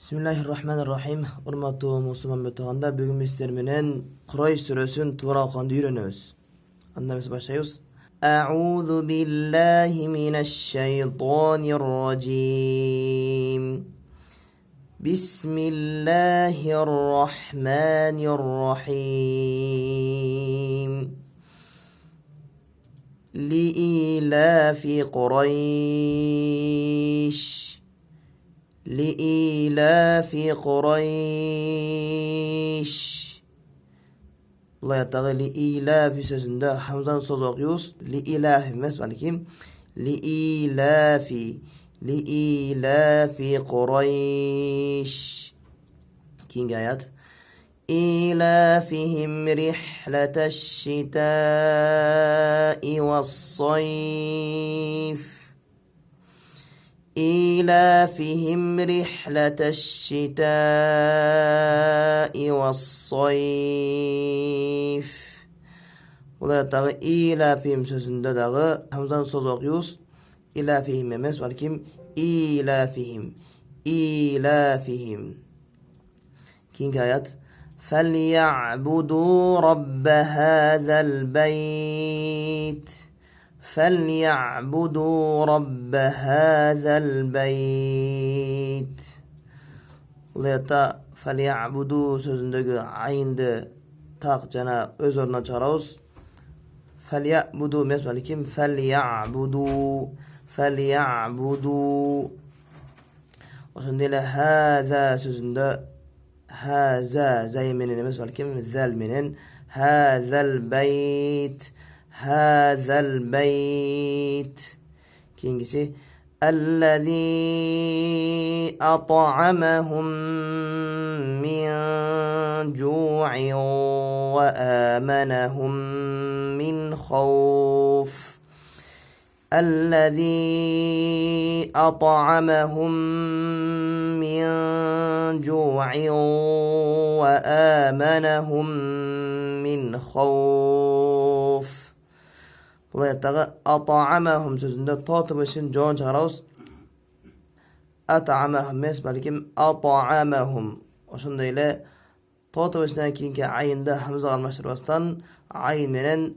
Bismillahirrahmanirrahim. Urmatlı Müslüman mütehanlar, bugün bizler menen Kurayş suresini to'g'ri o'qiganda o'rganamiz. Anda biz başlayız. A'udhu billahi mineşşeytanirracim. Bismillahirrahmanirrahim. Li'ilafi Qurayş. لإيلاف قريش. Bunlar yattağı li'ilafi sözünde hamzanın söz okuyoruz. Li'ilafi mesbalikim. Li'ilafi Qurayş. Kingi ayet. İlafihim rihleteşşitâi ve's-sayf. إيلافهم رحلة الشتاء والصيف. Burada dağı ilafihim sözünde dağı hamzanın söz okuyoruz. İlafihim emes balkim ilafihim. Kingi ayet. فَلْيَعْبُدُوا رَبَّ هَذَا الْبَيْتِ. فَلْيَعْبُدُوا رَبَّ هَذَا الْبَيْتِ. Burada فَلْيَعْبُدُوا sözündeki ayında tak cana öz oruna çağırıyoruz. فَلْيَعْبُدُوا mesbali kim? فَلْيَعْبُدُوا. O sözünde hâzâ sözünde hâzâ zayminin mesbali kim? Zelminin hâzel beyt. هذا البيت. كينجسي الذي أطعمهم من جوع وآمنهم من خوف. الذي أطعمهم من جوع وآمنهم من خوف. Burada yattağı ata'amahum sözünde tatım için can çağırıyoruz. Ata'amahum mesbalikim ata'amahum. O şunda ile tatım içinden kinki ayında hamza almıştırmasından ayn menen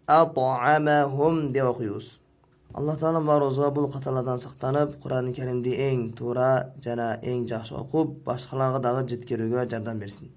ata'amahum diye okuyoruz. Allah Teala var oza bu qatalardan saqlanıp Kur'an-ı Kerim'de en to'g'ri jana en yaxshi o'qib, boshqalarga dağı jetkirүүгө jardam bersin.